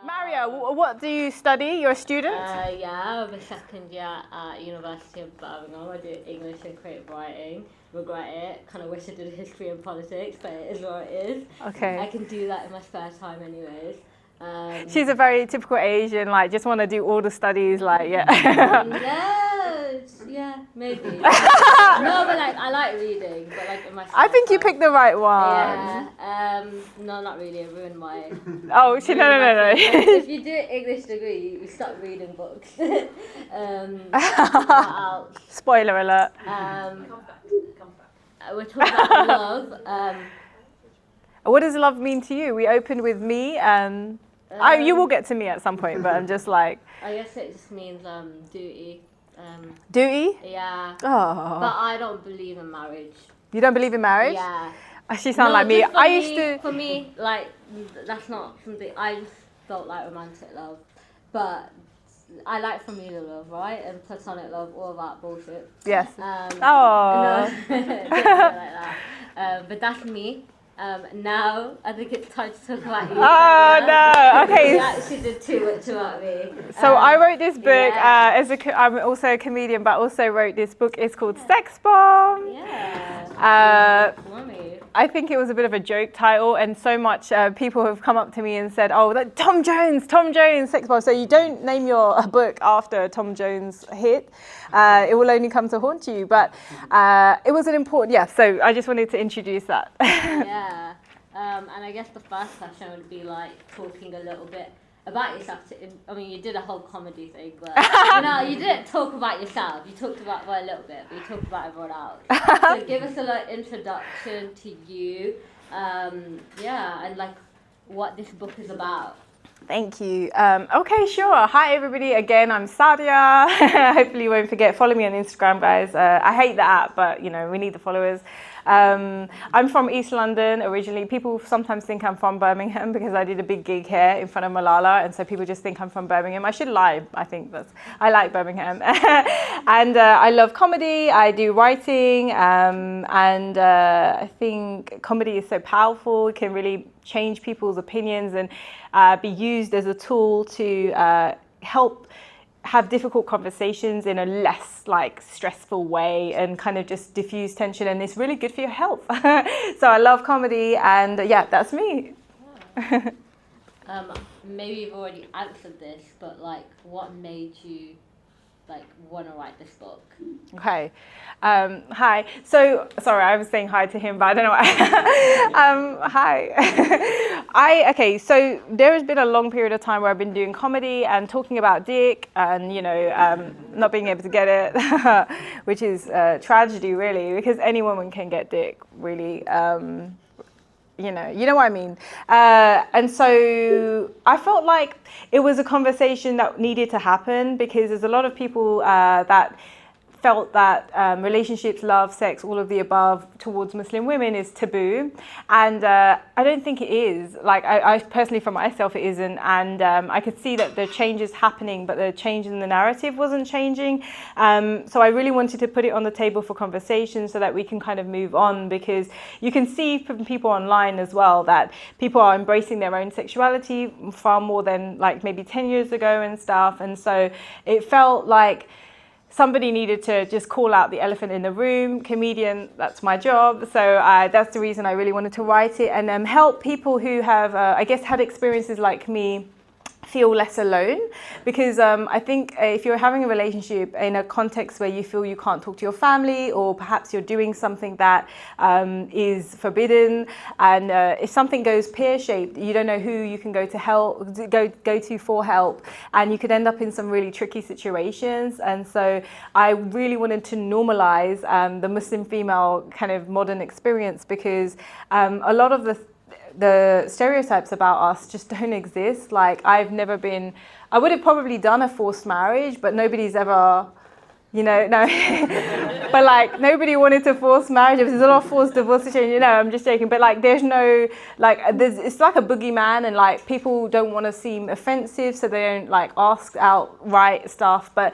Mario, what do you study? You're a student? Yeah, I'm a second year at University of Birmingham. I do English and creative writing. Regret it. Kind of wish I did history and politics, but it is what it is. Okay. I can do that in my spare time anyways. She's a very typical Asian, like just want to do all the studies, like yeah. Yeah, maybe. No, but like I like reading, but like in my spare I think you time. picked the right one. Yeah. No, not really. I ruined my. Oh, no. If you do an English degree, you start reading books. What else? Spoiler alert. We're talking about love. What does love mean to you? We opened with me, and you will get to me at some point, but I'm just like. I guess it just means duty. Duty? Yeah. Oh. But I don't believe in marriage. You don't believe in marriage? Yeah. She sounds like me. I used to. For me, like that's not something I just felt like romantic love, but I like familial love, right? And platonic love, all that bullshit. Yes. Oh. No, don't feel like that. But that's me. Now I think it's time to talk about you. Oh no. Okay. You actually did too much about me. So I wrote this book yeah. I'm also a comedian, but also wrote this book. It's called Sex Bomb. Yeah. I think it was a bit of a joke title, and so much people have come up to me and said, "Oh, that Tom Jones, Sex Bomb." So you don't name your book after a Tom Jones hit; it will only come to haunt you. But it was an important, yeah. So I just wanted to introduce that. Yeah, and I guess the first question would be like talking a little bit about yourself. I mean, you did a whole comedy thing, but you didn't talk about yourself. You talked about a little bit, but you talked about everyone else. So give us a little introduction to you, and like what this book is about. Thank you. Okay, sure. Hi, everybody. Again, I'm Sadia. Hopefully you won't forget. Follow me on Instagram, guys. I hate the app, but, we need the followers. I'm from East London originally. People sometimes think I'm from Birmingham because I did a big gig here in front of Malala, and so people just think I'm from Birmingham. I should lie. I like Birmingham. And I love comedy. I do writing, and I think comedy is so powerful. It can really change people's opinions and be used as a tool to help have difficult conversations in a less stressful way and kind of just diffuse tension, and it's really good for your health. So I love comedy, and that's me. Maybe you've already answered this, but what made you want to write this book? Okay. Hi. So, sorry, I was saying hi to him, but I don't know why. Hi. So there has been a long period of time where I've been doing comedy and talking about dick and, not being able to get it, which is a tragedy, really, because any woman can get dick, really. You know what I mean. And so I felt like it was a conversation that needed to happen because there's a lot of people that felt that relationships, love, sex, all of the above towards Muslim women is taboo. And I don't think it is. I personally, for myself, it isn't. And I could see that the change is happening, but the change in the narrative wasn't changing. So I really wanted to put it on the table for conversation so that we can kind of move on, because you can see from people online as well that people are embracing their own sexuality far more than maybe 10 years ago and stuff. And so it felt like somebody needed to just call out the elephant in the room. Comedian, that's my job. So that's the reason I really wanted to write it and help people who have, had experiences like me feel less alone, because I think if you're having a relationship in a context where you feel you can't talk to your family, or perhaps you're doing something that is forbidden, and if something goes pear-shaped, you don't know who you can go to for help, and you could end up in some really tricky situations. And so I really wanted to normalize the Muslim female kind of modern experience, because a lot of the stereotypes about us just don't exist. I would have probably done a forced marriage, but nobody's ever, no. But nobody wanted to force marriage. There's a lot of forced divorce situation, I'm just joking. But there's no, it's like a boogeyman, and people don't want to seem offensive, so they don't ask outright stuff. But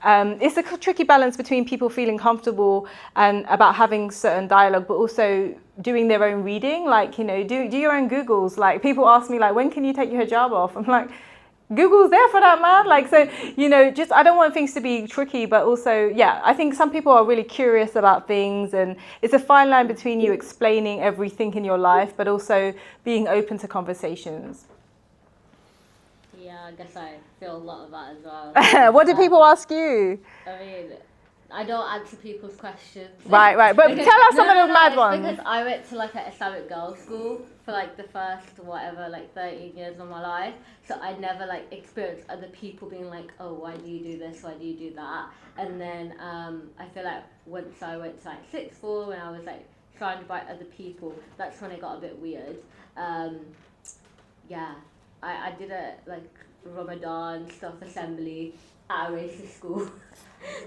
it's a tricky balance between people feeling comfortable and about having certain dialogue, but also doing their own reading. Like, you know, do your own Googles. Like, people ask me, like, when can you take your hijab off? I'm like, Google's there for that, man. Like, so, you know, just, I don't want things to be tricky, but also, yeah, I think some people are really curious about things, and it's a fine line between you explaining everything in your life, but also being open to conversations. Yeah, I guess I feel a lot of that as well. What do people ask you? I mean, I don't answer people's questions. Right. But because, tell us some of the mad it's ones. Because I went to like an Islamic girls' school for like the first, whatever, like 13 years of my life. So I never like experienced other people being like, oh, why do you do this? Why do you do that? And then I feel like once I went to like sixth form and I was like surrounded by other people, that's when it got a bit weird. Yeah, I did a like Ramadan stuff assembly at a racist school.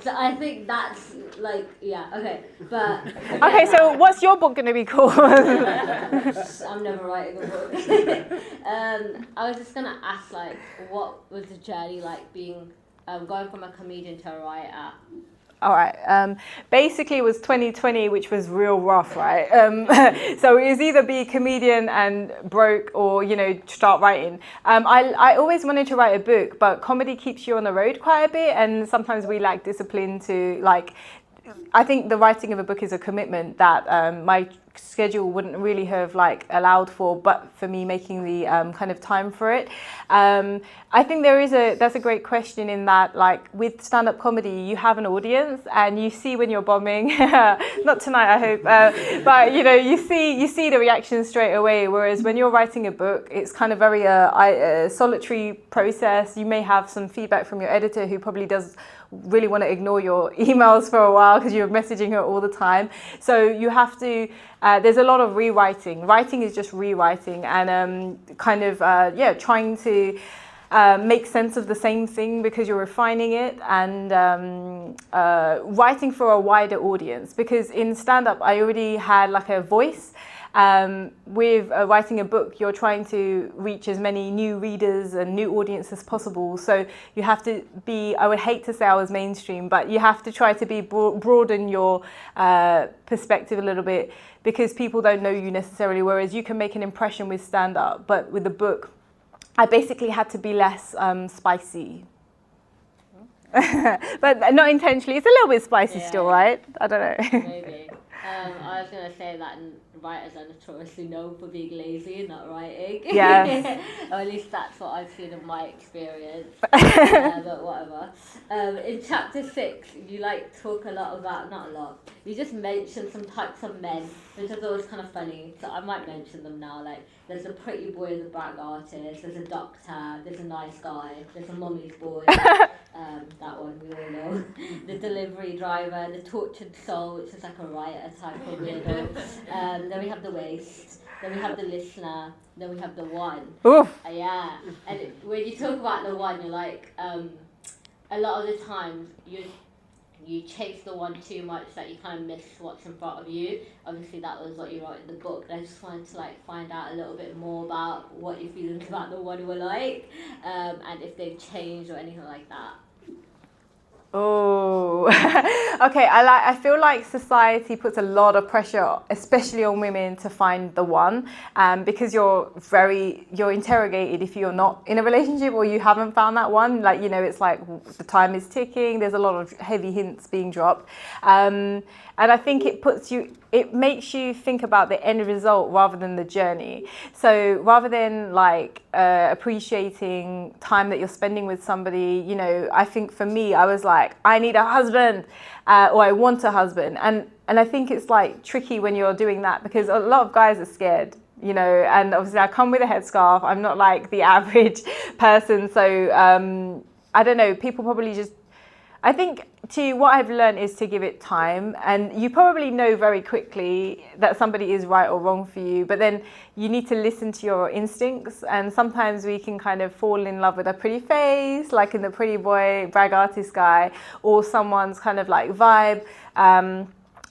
So I think that's like, yeah, okay, but... Okay, so what's your book going to be called? I'm never writing a book. I was just going to ask, like, what was the journey like being, going from a comedian to a writer? All right. Basically, it was 2020, which was real rough, right? So it was either be a comedian and broke, or, you know, start writing. I always wanted to write a book, but comedy keeps you on the road quite a bit, and sometimes we lack discipline to, like, I think the writing of a book is a commitment that my schedule wouldn't really have like allowed for, but for me making the kind of time for it. I think that's a great question, in that, like, with stand-up comedy you have an audience and you see when you're bombing. Not tonight, I hope, but you know, you see the reaction straight away, whereas when you're writing a book, it's kind of very a solitary process. You may have some feedback from your editor, who probably does really want to ignore your emails for a while because you're messaging her all the time. So you have to, there's a lot of rewriting. Writing is just rewriting and trying to make sense of the same thing because you're refining it, and writing for a wider audience. Because in stand-up, I already had like a voice. With writing a book, you're trying to reach as many new readers and new audience as possible. So you have to be, I would hate to say I was mainstream, but you have to try to be broaden your perspective a little bit, because people don't know you necessarily, whereas you can make an impression with stand-up. But with the book, I basically had to be less spicy. But not intentionally. It's a little bit spicy still, right? I don't know. Maybe. I was going to say that writers are notoriously known for being lazy and not writing. Yes. Or at least that's what I've seen in my experience. But whatever. In chapter 6, you like talk a lot about, not a lot, you just mention some types of men, which I thought was kind of funny. So I might mention them now. Like, there's a pretty boy, there's a brag artist, there's a doctor, there's a nice guy, there's a mummy's boy. That one we all know. The delivery driver, the tortured soul, which is like a writer type of weirdo. Then we have the waste. Then we have the listener. Then we have the one. Oof. Yeah. And when you talk about the one, you're like, a lot of the times you chase the one too much that you kind of miss what's in front of you. Obviously, that was what you wrote in the book. I just wanted to like find out a little bit more about what your feelings about the one were like, and if they've changed or anything like that. Oh, okay. I feel like society puts a lot of pressure, especially on women, to find the one, because you're interrogated if you're not in a relationship or you haven't found that one. Like, you know, it's like the time is ticking. There's a lot of heavy hints being dropped, and I think it makes you think about the end result rather than the journey. So rather than like appreciating time that you're spending with somebody, you know, I think for me, I was like, I need a husband, or I want a husband. And I think it's like tricky when you're doing that, because a lot of guys are scared, you know, and obviously I come with a headscarf. I'm not like the average person. So I don't know, people probably just, I think what I've learned is to give it time, and you probably know very quickly that somebody is right or wrong for you, but then you need to listen to your instincts. And sometimes we can kind of fall in love with a pretty face, like in the pretty boy brag artist guy, or someone's kind of like vibe.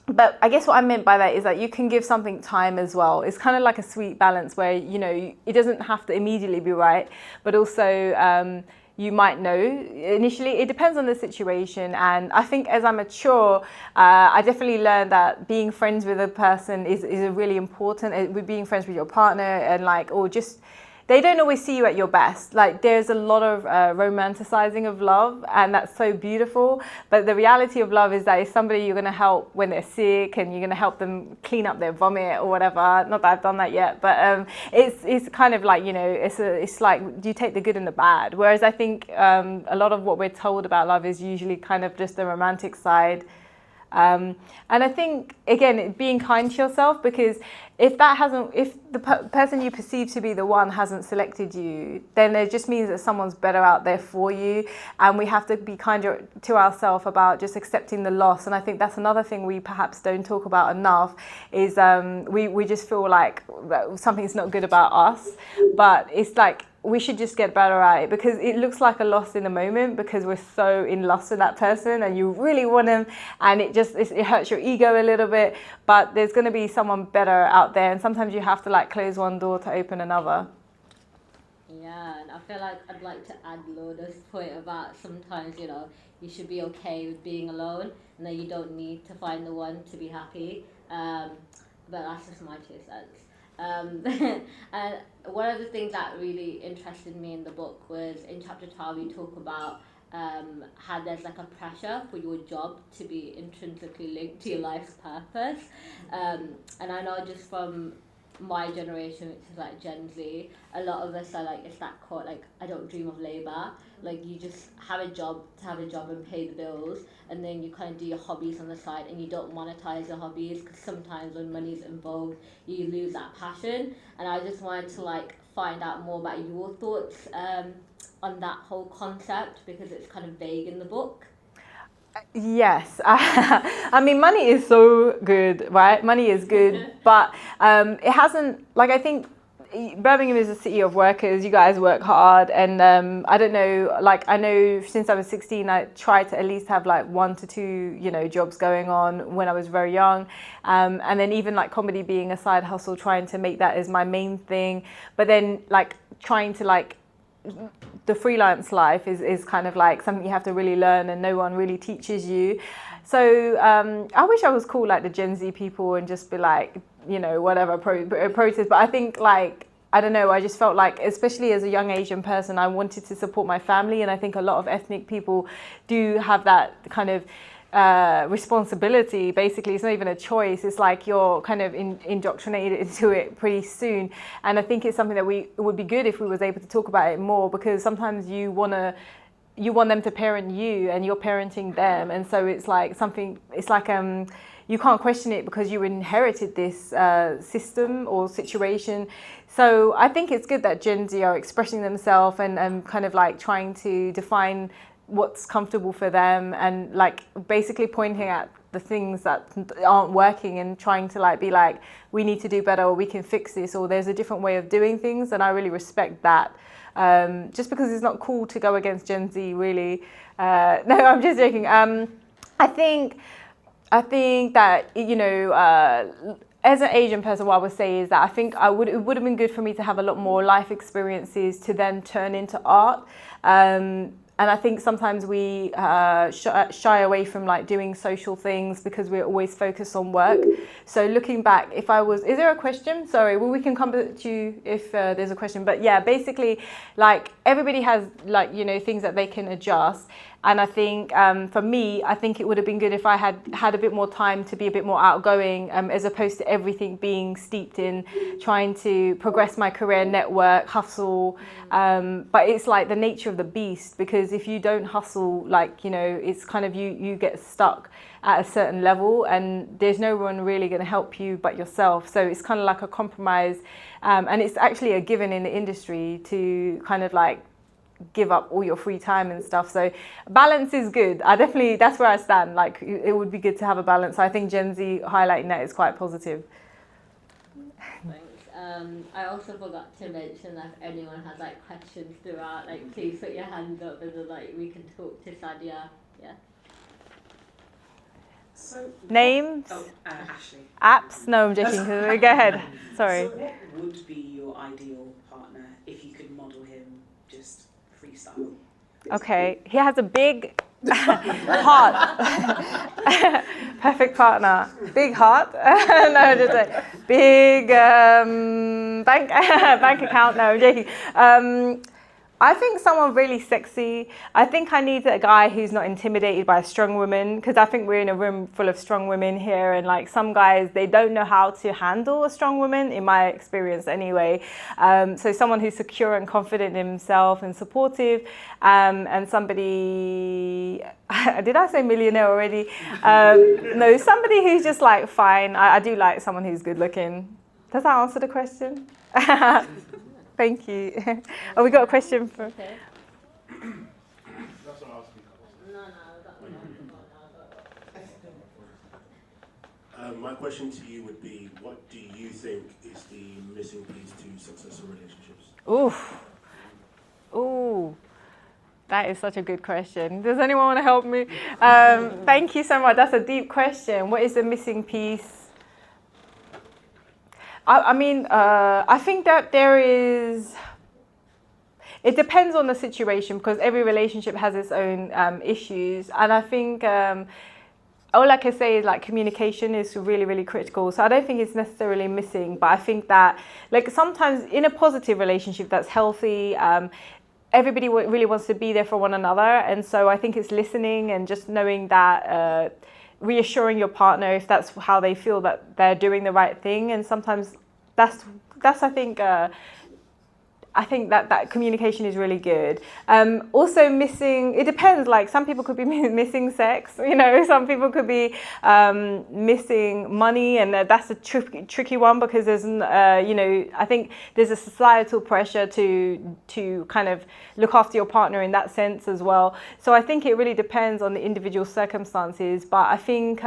But I guess what I meant by that is that you can give something time as well. It's kind of like a sweet balance where, you know, it doesn't have to immediately be right, but also you might know initially. It depends on the situation, and I think as I mature, I definitely learned that being friends with a person is a really important. With being friends with your partner, and like, or just, they don't always see you at your best. Like, there's a lot of romanticizing of love, and that's so beautiful. But the reality of love is that it's somebody you're going to help when they're sick, and you're going to help them clean up their vomit or whatever. Not that I've done that yet, but it's kind of like, you know, it's like you take the good and the bad. Whereas I think a lot of what we're told about love is usually kind of just the romantic side. And I think, again, being kind to yourself, because if the person you perceive to be the one hasn't selected you, then it just means that someone's better out there for you. And we have to be kinder to ourselves about just accepting the loss. And I think that's another thing we perhaps don't talk about enough, is we just feel like something's not good about us. But it's like, we should just get better at it, because it looks like a loss in the moment because we're so in lust with that person and you really want them, and it hurts your ego a little bit. But there's going to be someone better out there, and sometimes you have to like close one door to open another. Yeah, and I feel like I'd like to add Loda's point about sometimes, you know, you should be okay with being alone, and that you don't need to find the one to be happy. But that's just my 2 cents. And one of the things that really interested me in the book was in chapter 12 you talk about how there's like a pressure for your job to be intrinsically linked to your life's purpose. And I know just from my generation, which is like Gen Z, a lot of us are like, it's that quote, like, I don't dream of labour. Like, you just have a job to have a job and pay the bills, and then you kind of do your hobbies on the side, and you don't monetize your hobbies, because sometimes when money's involved you lose that passion. And I just wanted to like find out more about your thoughts on that whole concept, because it's kind of vague in the book. Yes. I mean, money is so good, right? Money is good, but it hasn't, like, I think Birmingham is a city of workers. You guys work hard, and I don't know, like, I know since I was 16 I tried to at least have like 1 to 2, you know, jobs going on when I was very young, and then even like comedy being a side hustle, trying to make that as my main thing. But then like trying to like, the freelance life is kind of like something you have to really learn, and no one really teaches you. So I wish I was cool like the Gen Z people and just be like, you know, whatever, protest. But I think, like, I don't know, I just felt like, especially as a young Asian person, I wanted to support my family. And I think a lot of ethnic people do have that kind of responsibility. Basically, it's not even a choice. It's like you're kind of indoctrinated into it pretty soon. And I think it's something that it would be good if we was able to talk about it more, because sometimes you want them to parent you and you're parenting them. And so it's like something, it's like you can't question it because you inherited this system or situation. So I think it's good that Gen Z are expressing themselves and kind of like trying to define what's comfortable for them, and like basically pointing at the things that aren't working and trying to like be like, we need to do better, or we can fix this, or there's a different way of doing things. And I really respect that, just because it's not cool to go against Gen Z, really. No, I'm just joking. I think that, you know, as an Asian person, what I would say is that I think it would have been good for me to have a lot more life experiences to then turn into art. And I think sometimes we shy away from like doing social things because we're always focused on work. So looking back, is there a question? Sorry, well, we can come to you if there's a question. But yeah, basically, like, everybody has like, you know, things that they can adjust. And I think for me, I think it would have been good if I had a bit more time to be a bit more outgoing, as opposed to everything being steeped in trying to progress my career, network, hustle. But it's like the nature of the beast, because if you don't hustle, like, you know, it's kind of you get stuck at a certain level, and there's no one really going to help you but yourself. So it's kind of like a compromise. And it's actually a given in the industry to kind of like give up all your free time and stuff. So balance is good. That's where I stand. Like, it would be good to have a balance. So I think Gen Z highlighting that is quite positive. Thanks. I also forgot to mention that if anyone has like questions throughout, like, please put your hands up, and then like we can talk to Sadia. Yeah. So names? Ashley. Apps? No, I'm joking. Go ahead. Sorry. So what would be your ideal partner if you could model him just freestyle? Okay, he has a big heart. Perfect partner. Big heart. No, just a big bank account. No, I'm joking. I think someone really sexy. I think I need a guy who's not intimidated by a strong woman, because I think we're in a room full of strong women here, and like some guys, they don't know how to handle a strong woman, in my experience anyway. So someone who's secure and confident in himself and supportive, and somebody, did I say millionaire already? No, somebody who's just like fine. I do like someone who's good looking. Does that answer the question? Thank you. Oh, we got a question for. Okay. My question to you would be, what do you think is the missing piece to successful relationships? Ooh, that is such a good question. Does anyone want to help me? Thank you so much. That's a deep question. What is the missing piece? I think that there is. It depends on the situation, because every relationship has its own issues, and I think all I can say is like communication is really, really critical. So I don't think it's necessarily missing, but I think that like sometimes in a positive relationship that's healthy, everybody really wants to be there for one another, and so I think it's listening and just knowing that. Reassuring your partner if that's how they feel that they're doing the right thing, and sometimes that's I think that communication is really good. Also missing, it depends, like some people could be missing sex, some people could be missing money, and that's a tricky one, because there's, I think there's a societal pressure to kind of look after your partner in that sense as well. So I think it really depends on the individual circumstances, but I think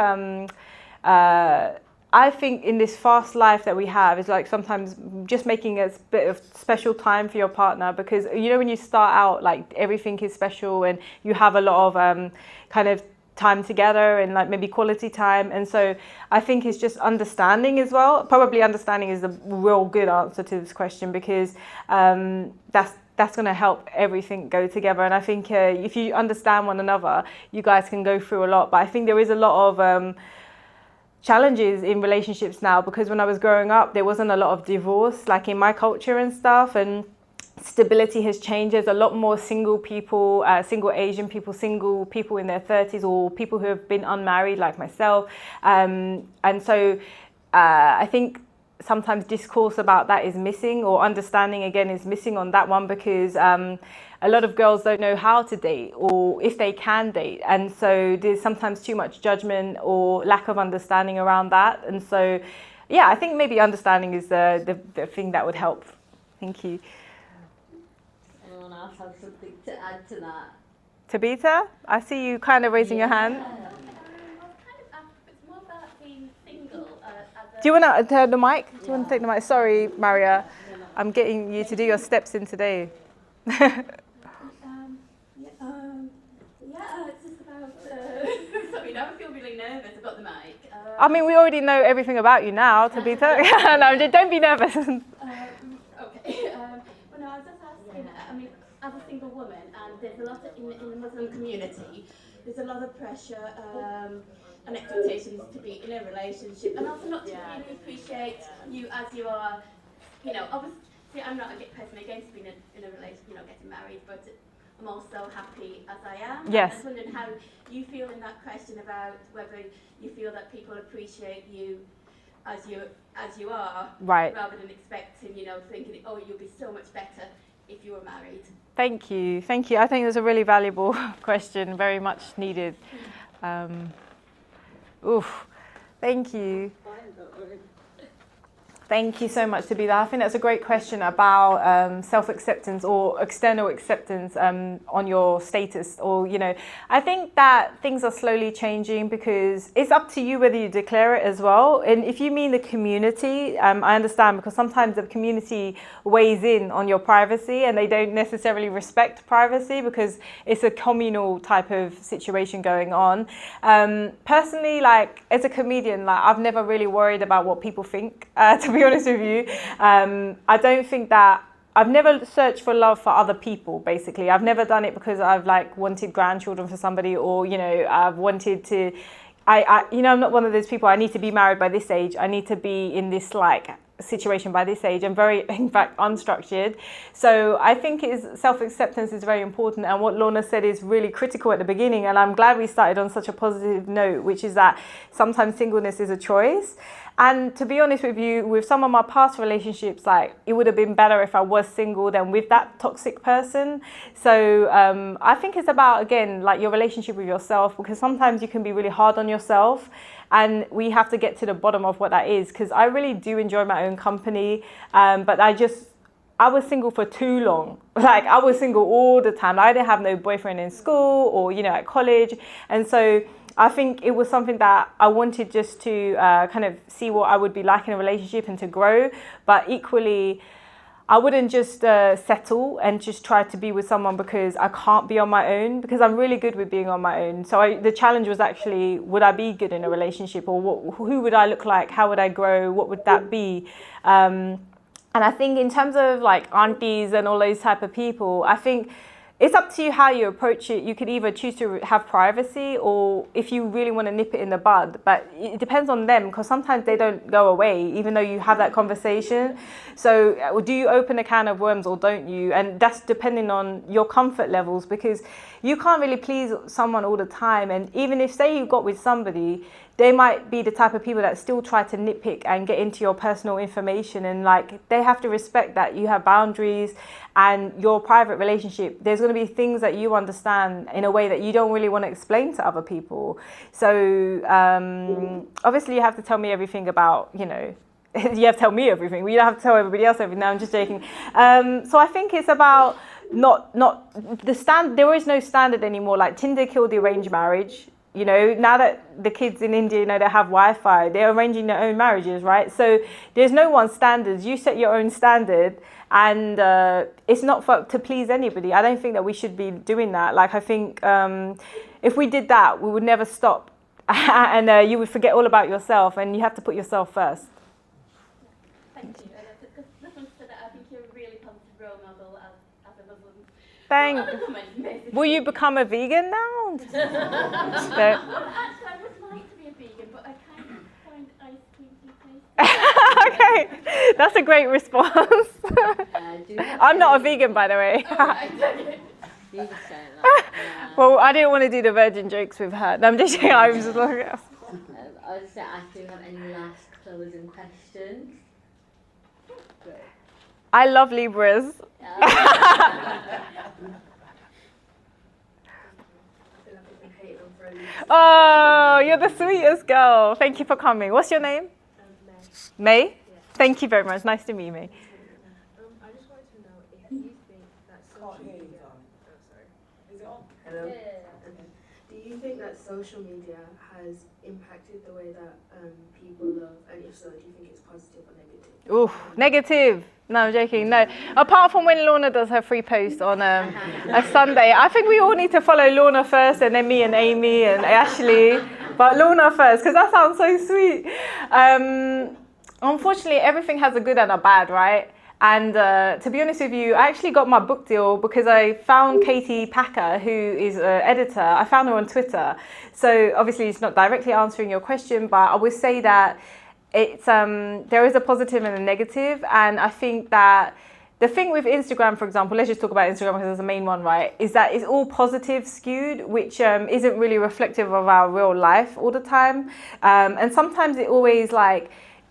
in this fast life that we have, is like sometimes just making a bit of special time for your partner, because when you start out, like everything is special and you have a lot of kind of time together and like maybe quality time, and so I think it's just understanding as well. Probably understanding is the real good answer to this question, because that's going to help everything go together. And I think if you understand one another, you guys can go through a lot. But I think there is a lot of challenges in relationships now, because when I was growing up, there wasn't a lot of divorce, like in my culture and stuff, and stability has changed. There's a lot more single people, single Asian people, single people in their 30s, or people who have been unmarried like myself. And so I think sometimes discourse about that is missing, or understanding again is missing on that one, because a lot of girls don't know how to date, or if they can date, and so there's sometimes too much judgment or lack of understanding around that. And so yeah, I think maybe understanding is the thing that would help. Thank you. Anyone else have something to add to that? Tabitha, I see you kind of raising your hand. It's more about being single. Do you want to turn the mic? Do you want to take the mic? Sorry, Maria, I'm getting you to do your steps in today. It's just about. Sorry, now I feel really nervous. I've got the mic. I mean, we already know everything about you now, Tabitha. No, don't be nervous. Okay. Well, no, I was just asking. As a single woman, and there's a lot in the Muslim community. There's a lot of pressure and expectations to be in a relationship, and also not to really appreciate you as you are. Obviously, I'm not a person against being in a relationship, getting married, but I'm also happy as I am. Yes. I was wondering how you feel in that question about whether you feel that people appreciate you as you are, right, rather than expecting, thinking, oh, you'll be so much better if you were married. Thank you. I think it's a really valuable question, very much needed. Thank you. Thank you so much, Tabitha. I think that's a great question about self-acceptance or external acceptance on your status, or I think that things are slowly changing, because it's up to you whether you declare it as well. And if you mean the community, I understand, because sometimes the community weighs in on your privacy and they don't necessarily respect privacy, because it's a communal type of situation going on. Personally, like as a comedian, like I've never really worried about what people think, to be honest with you. I don't think that I've never searched for love for other people, basically. I've never done it because I've like wanted grandchildren for somebody, or, you know, I've wanted to, you know, I'm not one of those people, I need to be married by this age. I need to be in this like situation by this age. I'm very, in fact, unstructured. So I think self-acceptance is very important. And what Lorna said is really critical at the beginning. And I'm glad we started on such a positive note, which is that sometimes singleness is a choice. And to be honest with you, with some of my past relationships, like it would have been better if I was single than with that toxic person. So I think it's about, again, like your relationship with yourself, because sometimes you can be really hard on yourself, and we have to get to the bottom of what that is. Because I really do enjoy my own company, but I was single for too long. Like I was single all the time. I didn't have no boyfriend in school or, you know, at college. And so I think it was something that I wanted just to kind of see what I would be like in a relationship and to grow. But equally, I wouldn't just settle and just try to be with someone because I can't be on my own, because I'm really good with being on my own. So the challenge was actually, would I be good in a relationship, or who would I look like? How would I grow? What would that be? And I think in terms of like aunties and all those type of people, I think it's up to you how you approach it. You could either choose to have privacy, or if you really want to nip it in the bud. But it depends on them, because sometimes they don't go away, even though you have that conversation. So do you open a can of worms or don't you? And that's depending on your comfort levels, because you can't really please someone all the time. And even if, say, you got with somebody, they might be the type of people that still try to nitpick and get into your personal information. And like, they have to respect that you have boundaries and your private relationship. There's going to be things that you understand in a way that you don't really want to explain to other people. So obviously you have to tell me everything about, you know, you have to tell me everything. You don't have to tell everybody else everything. No, I'm just joking. So I think it's about there is no standard anymore. Like Tinder killed the arranged marriage. You know, now that the kids in India, you know, they have Wi-Fi, they're arranging their own marriages, right? So there's no one standards. You set your own standard, and it's not to please anybody. I don't think that we should be doing that. Like, I think if we did that, we would never stop, and you would forget all about yourself, and you have to put yourself first. Thank you. I think you're a really positive role model as a Muslim. Thanks. Will you become a vegan now? Actually, I would like to be a vegan, but I kind of find ice cream too tasty. Okay, that's a great response. I'm not a vegan, by the way. You just say that. Well, I didn't want to do the virgin jokes with her. No, I'm just kidding. I was just looking at. I was saying, do you have any last closing questions? Good. I love Libras. Oh, you're the sweetest girl. Thank you for coming. What's your name? May. May? Yeah. Thank you very much. Nice to meet you, May. I just wanted to know if you think that social media... Oh, sorry. Is it on? Hello? Yeah. Okay. Do you think that social media has impacted the way that people love? And if so, do you think it's positive or negative? Ooh, negative. No, I'm joking. No. Apart from when Lorna does her free post on a Sunday, I think we all need to follow Lorna first, and then me and Amy and Ashley. But Lorna first, because that sounds so sweet. Unfortunately, everything has a good and a bad, right? And to be honest with you, I actually got my book deal because I found Katie Packer, who is an editor. I found her on Twitter. So obviously it's not directly answering your question, but I would say that it's there is a positive and a negative. And I think that the thing with Instagram, for example, let's just talk about Instagram because it's the main one, right, is that it's all positive skewed, which isn't really reflective of our real life all the time. And sometimes it always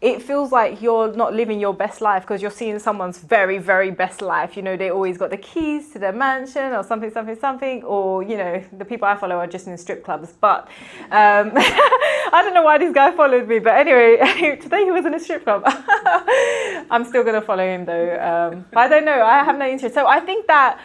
it feels like you're not living your best life because you're seeing someone's very, very best life. You know, they always got the keys to their mansion or something, something, something. Or, you know, the people I follow are just in strip clubs. But I don't know why this guy followed me. But anyway, today he was in a strip club. I'm still going to follow him though. But I don't know. I have no interest. So I think that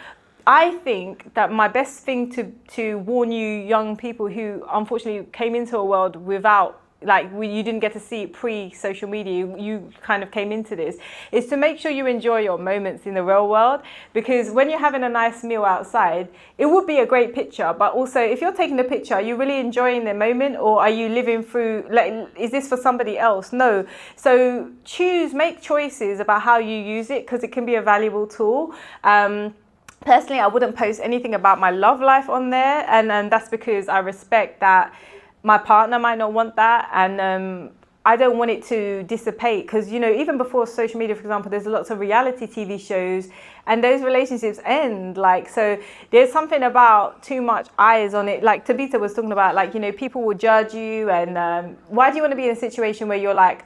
my best thing to warn you young people who unfortunately came into a world without like you didn't get to see it pre-social media, you kind of came into this, is to make sure you enjoy your moments in the real world. Because when you're having a nice meal outside, it would be a great picture, but also if you're taking the picture, are you really enjoying the moment, or are you living through, like, is this for somebody else? No. So make choices about how you use it, because it can be a valuable tool. Personally, I wouldn't post anything about my love life on there, and that's because I respect that my partner might not want that, and I don't want it to dissipate, because, you know, even before social media, for example, there's lots of reality TV shows, and those relationships end. Like, so there's something about too much eyes on it. Like Tabitha was talking about, like, you know, people will judge you, and why do you want to be in a situation where you're like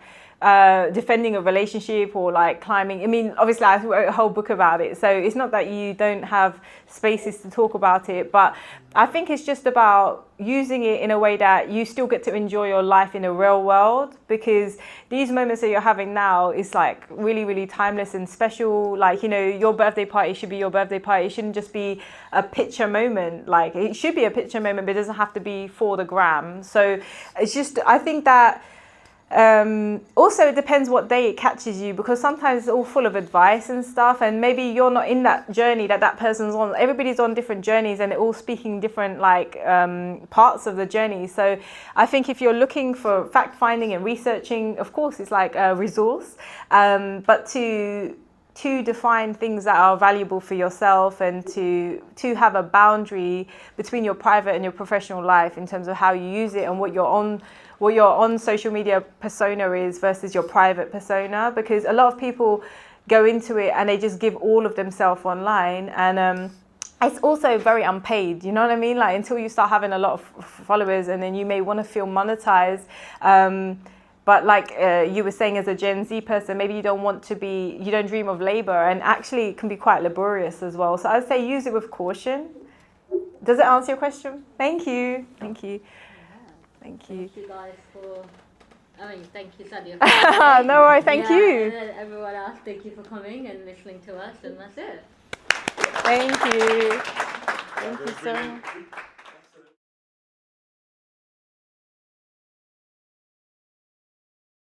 defending a relationship or like climbing? I mean, obviously I wrote a whole book about it, so it's not that you don't have spaces to talk about it, but I think it's just about using it in a way that you still get to enjoy your life in the real world, because these moments that you're having now is like really, really timeless and special. Like, you know, your birthday party should be your birthday party. It shouldn't just be a picture moment. Like, it should be a picture moment, but it doesn't have to be for the gram. So it's just, I think that also it depends what day it catches you, because sometimes it's all full of advice and stuff, and maybe you're not in that journey that person's on. Everybody's on different journeys, and they're all speaking different like parts of the journey. So I think if you're looking for fact finding and researching, of course it's like a resource, but to define things that are valuable for yourself, and to have a boundary between your private and your professional life in terms of how you use it, and what your on social media persona is versus your private persona. Because a lot of people go into it and they just give all of themselves online, and it's also very unpaid, you know what I mean? Like, until you start having a lot of followers, and then you may want to feel monetized. But like you were saying, as a Gen Z person, maybe you don't dream of labor, and actually it can be quite laborious as well. So I'd say use it with caution. Does it answer your question? Thank you. Thank you. Thank you. Thank you guys for, thank you, Sadia. No worries, thank you. And then everyone else, thank you for coming and listening to us, and that's it. Thank you. Thank you so much.